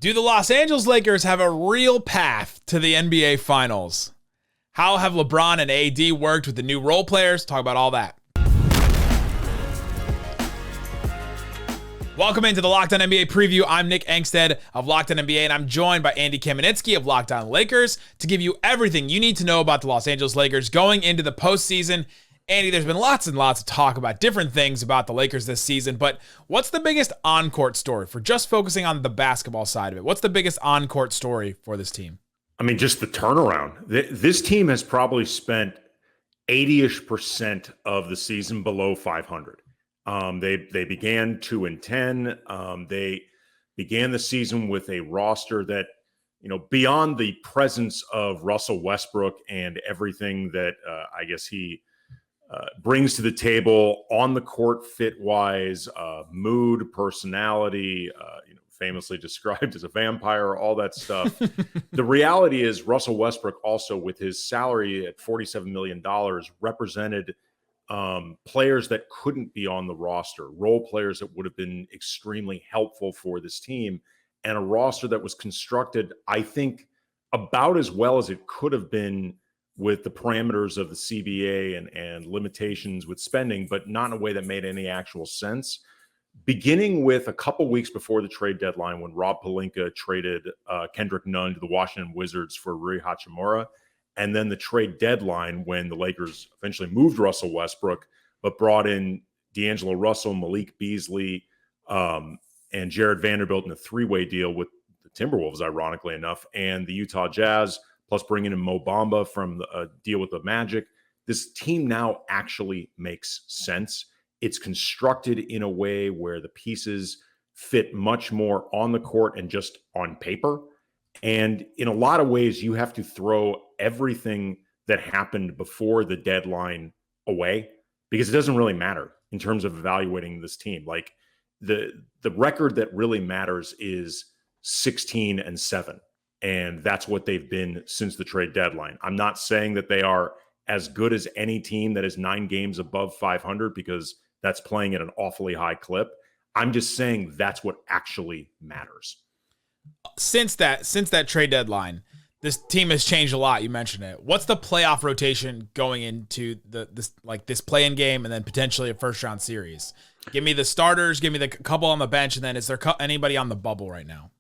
Do the Los Angeles Lakers have a real path to the NBA Finals? How have LeBron and AD worked with the new role players? Talk about all that. Welcome into the Locked On NBA preview. I'm Nick Angstadt of Locked On NBA, and I'm joined by Andy Kamenetzky of Locked On Lakers to give you everything you need to know about the Los Angeles Lakers going into the postseason. Andy, there's been lots and lots of talk about different things about the Lakers this season, but what's the biggest on-court story for just focusing on the basketball side of it? What's the biggest on-court story for this team? I mean, just the turnaround. This team has probably spent 80-ish% of the season below 500. They began 2-10. They began the season with a roster that, beyond the presence of Russell Westbrook and everything that I guess he brings to the table on the court, fit-wise, mood, personality, famously described as a vampire, all that stuff. The reality is Russell Westbrook also, with his salary at $47 million, represented players that couldn't be on the roster, role players that would have been extremely helpful for this team, and a roster that was constructed, I think, about as well as it could have been with the parameters of the CBA and limitations with spending, but not in a way that made any actual sense. Beginning with a couple weeks before the trade deadline, when Rob Pelinka traded Kendrick Nunn to the Washington Wizards for Rui Hachimura, and then the trade deadline when the Lakers eventually moved Russell Westbrook, but brought in D'Angelo Russell, Malik Beasley, and Jared Vanderbilt in a three-way deal with the Timberwolves, ironically enough, and the Utah Jazz, plus bringing in Mo Bamba from a deal with the Magic. This team now actually makes sense. It's constructed in a way where the pieces fit much more on the court and just on paper. And in a lot of ways, you have to throw everything that happened before the deadline away, because it doesn't really matter in terms of evaluating this team. Like the record that really matters is 16-7. And that's what they've been since the trade deadline. I'm not saying that they are as good as any team that is 9 games above 500, because that's playing at an awfully high clip. I'm just saying that's what actually matters. Since that trade deadline, this team has changed a lot. You mentioned it. What's the playoff rotation going into this play-in game and then potentially a first-round series? Give me the starters. Give me the couple on the bench, and then is there anybody on the bubble right now?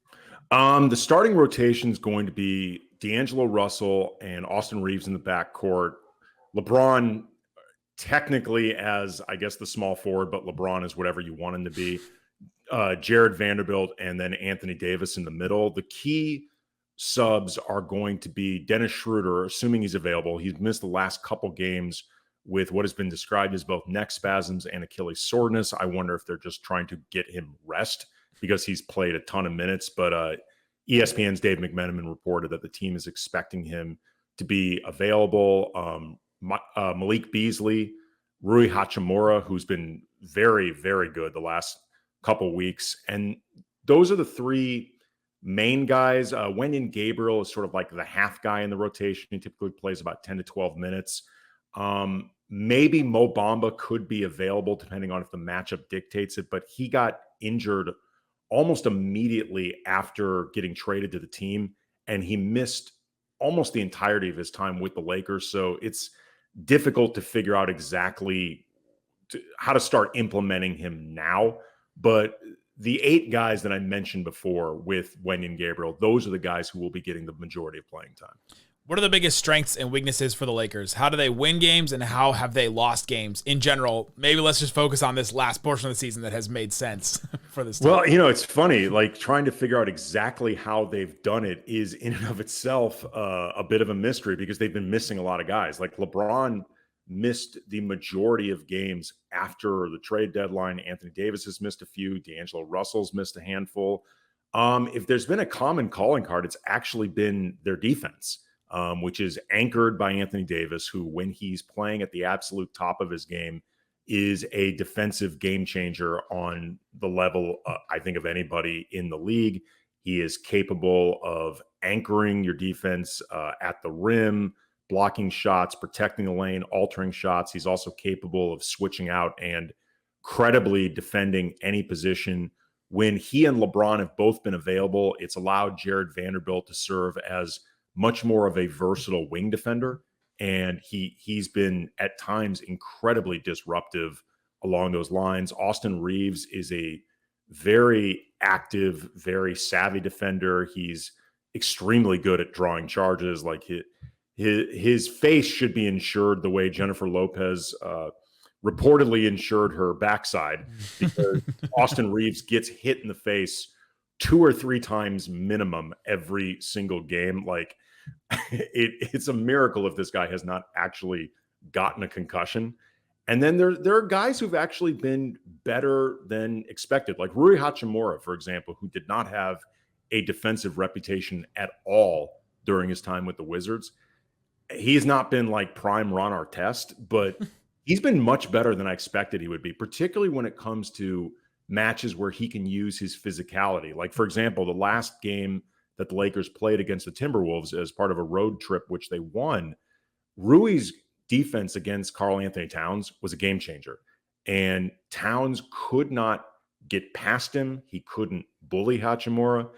The starting rotation is going to be D'Angelo Russell and Austin Reeves in the backcourt. LeBron, technically as, I guess, the small forward, but LeBron is whatever you want him to be. Jared Vanderbilt, and then Anthony Davis in the middle. The key subs are going to be Dennis Schroeder, assuming he's available. He's missed the last couple games with what has been described as both neck spasms and Achilles soreness. I wonder if they're just trying to get him rest, because he's played a ton of minutes. But ESPN's Dave McMenamin reported that the team is expecting him to be available. Malik Beasley, Rui Hachimura, who's been very, very good the last couple weeks. And those are the three main guys. Wenyen Gabriel is sort of like the half guy in the rotation. He typically plays about 10 to 12 minutes. Maybe Mo Bamba could be available depending on if the matchup dictates it, but he got injured almost immediately after getting traded to the team, and he missed almost the entirety of his time with the Lakers. So it's difficult to figure out exactly how to start implementing him now. But the 8 guys that I mentioned before with Wenyen Gabriel, those are the guys who will be getting the majority of playing time. What are the biggest strengths and weaknesses for the Lakers? How do they win games, and how have they lost games in general? Maybe let's just focus on this last portion of the season that has made sense for this team. Well, it's funny, like trying to figure out exactly how they've done it is in and of itself a bit of a mystery, because they've been missing a lot of guys. Like LeBron missed the majority of games after the trade deadline. Anthony Davis has missed a few. D'Angelo Russell's missed a handful. If there's been a common calling card, it's actually been their defense. Which is anchored by Anthony Davis, who, when he's playing at the absolute top of his game, is a defensive game changer on the level, I think, of anybody in the league. He is capable of anchoring your defense at the rim, blocking shots, protecting the lane, altering shots. He's also capable of switching out and credibly defending any position when he and LeBron have both been available, it's allowed Jared Vanderbilt to serve as much more of a versatile wing defender. And he's been at times incredibly disruptive along those lines. Austin Reeves is a very active, very savvy defender. He's extremely good at drawing charges. Like his face should be insured the way Jennifer Lopez reportedly insured her backside, because Austin Reeves gets hit in the face 2 or 3 times minimum every single game. Like it's a miracle if this guy has not actually gotten a concussion. And then there are guys who've actually been better than expected, like Rui Hachimura, for example, who did not have a defensive reputation at all during his time with the Wizards. He's not been like prime Ron Artest, but he's been much better than I expected he would be, particularly when it comes to matches where he can use his physicality. Like, for example, the last game that the Lakers played against the Timberwolves as part of a road trip, which they won, Rui's defense against Karl-Anthony Towns was a game changer. And Towns could not get past him. He couldn't bully Hachimura.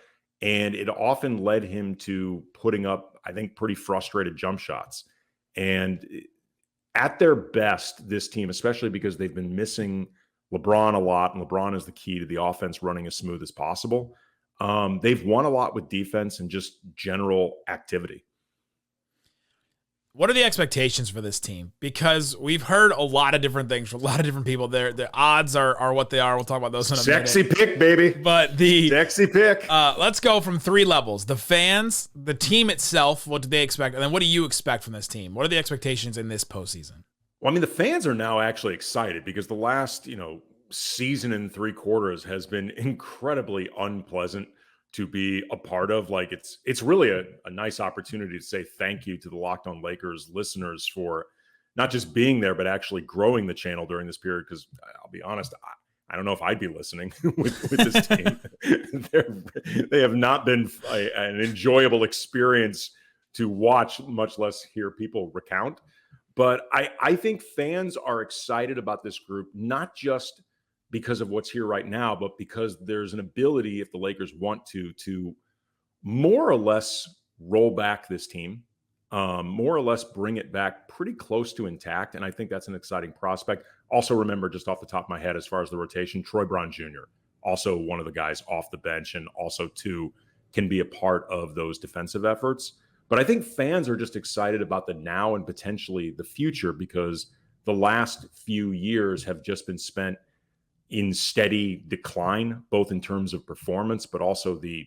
And it often led him to putting up, I think, pretty frustrated jump shots. And at their best, this team, especially because they've been missing LeBron a lot, and LeBron is the key to the offense running as smooth as possible. They've won a lot with defense and just general activity. What are the expectations for this team? Because we've heard a lot of different things from a lot of different people. The odds are what they are. We'll talk about those in a minute. Sexy pick, baby. But the sexy pick. Let's go from 3 levels: the fans, the team itself. What do they expect, and then what do you expect from this team? What are the expectations in this postseason? Well, I mean, the fans are now actually excited because the last season and 3 quarters has been incredibly unpleasant to be a part of. Like it's really a nice opportunity to say thank you to the Locked On Lakers listeners for not just being there, but actually growing the channel during this period. Because I'll be honest, I don't know if I'd be listening with this team. They have not been an enjoyable experience to watch, much less hear people recount. But I think fans are excited about this group, not just because of what's here right now, but because there's an ability, if the Lakers want to more or less roll back this team, more or less bring it back pretty close to intact. And I think that's an exciting prospect. Also remember, just off the top of my head, as far as the rotation, Troy Brown Jr., also one of the guys off the bench, and also too can be a part of those defensive efforts. But I think fans are just excited about the now and potentially the future, because the last few years have just been spent in steady decline, both in terms of performance, but also the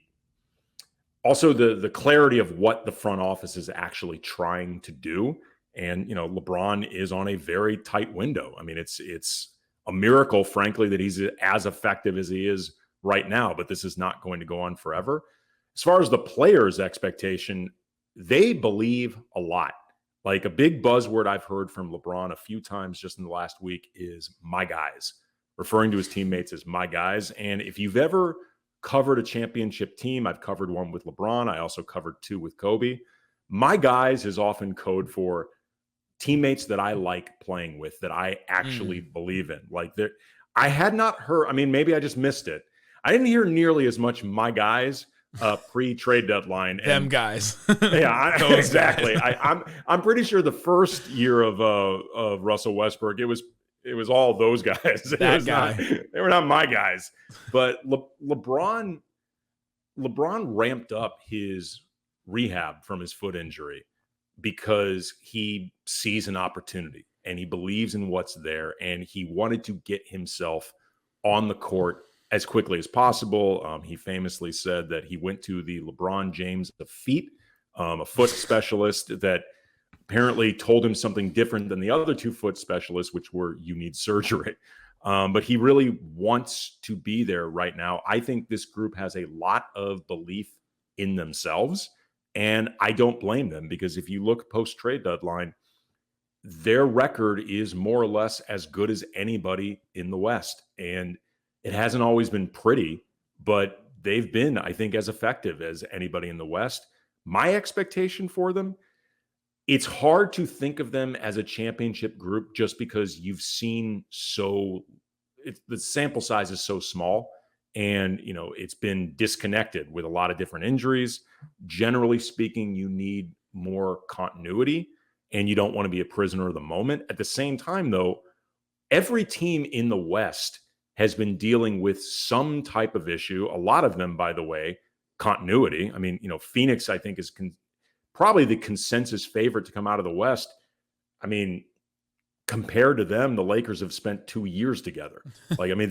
clarity of what the front office is actually trying to do. And, LeBron is on a very tight window. I mean, it's a miracle, frankly, that he's as effective as he is right now, but this is not going to go on forever. As far as the players' expectation, they believe a lot. Like, a big buzzword I've heard from LeBron a few times just in the last week is "my guys," referring to his teammates as "my guys." And if you've ever covered a championship team, I've covered one with LeBron. I also covered 2 with Kobe. "My guys" is often code for teammates that I like playing with, that I actually believe in. Like, I had not heard, I mean, maybe I just missed it. I didn't hear nearly as much "my guys" pre-trade deadline. Them guys. Yeah, exactly. I'm pretty sure the first year of Russell Westbrook, it was all those guys. That guy. They were not my guys. But LeBron ramped up his rehab from his foot injury because he sees an opportunity and he believes in what's there, and he wanted to get himself on the court as quickly as possible. He famously said that he went to the LeBron James of feet, a foot specialist that apparently told him something different than the other 2 foot specialists, which were, you need surgery. But he really wants to be there right now. I think this group has a lot of belief in themselves, and I don't blame them, because if you look post-trade deadline, their record is more or less as good as anybody in the West. And it hasn't always been pretty, but they've been, I think, as effective as anybody in the West. My expectation for them, it's hard to think of them as a championship group just because you've seen the sample size is so small, And, it's been disconnected with a lot of different injuries. Generally speaking, you need more continuity and you don't want to be a prisoner of the moment. At the same time, though, every team in the West has been dealing with some type of issue. A lot of them, by the way, continuity. I mean, Phoenix, I think, is probably the consensus favorite to come out of the West. I mean, compared to them, the Lakers have spent 2 years together. Like, I mean,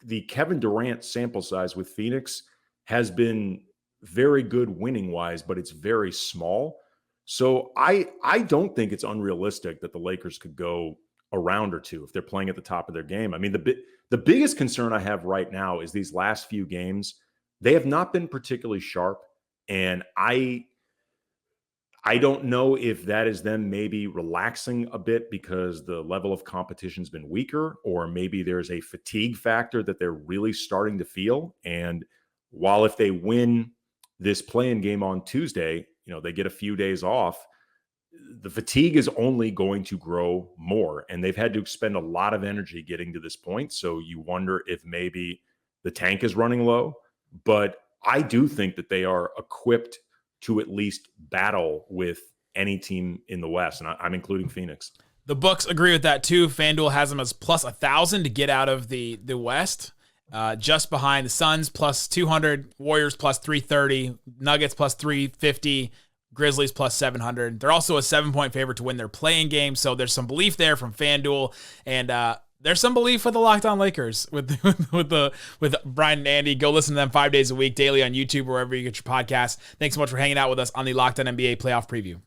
the Kevin Durant sample size with Phoenix has been very good winning wise, but it's very small. So I don't think it's unrealistic that the Lakers could go a round or two if they're playing at the top of their game. I mean, the biggest concern I have right now is these last few games. They have not been particularly sharp, and I don't know if that is them maybe relaxing a bit because the level of competition has been weaker, or maybe there's a fatigue factor that they're really starting to feel. And while if they win this play-in game on Tuesday, they get a few days off, the fatigue is only going to grow more. And they've had to expend a lot of energy getting to this point. So you wonder if maybe the tank is running low. But I do think that they are equipped to at least battle with any team in the West. And I'm including Phoenix. The books agree with that too. FanDuel has them as plus 1,000 to get out of the West. Just behind the Suns plus 200, Warriors plus 330, Nuggets plus 350, Grizzlies plus 700. They're also a 7-point favorite to win their play-in game. So there's some belief there from FanDuel. And, there's some belief with the Locked On Lakers with Brian and Andy. Go listen to them 5 days a week, daily on YouTube, wherever you get your podcasts. Thanks so much for hanging out with us on the Locked On NBA Playoff Preview.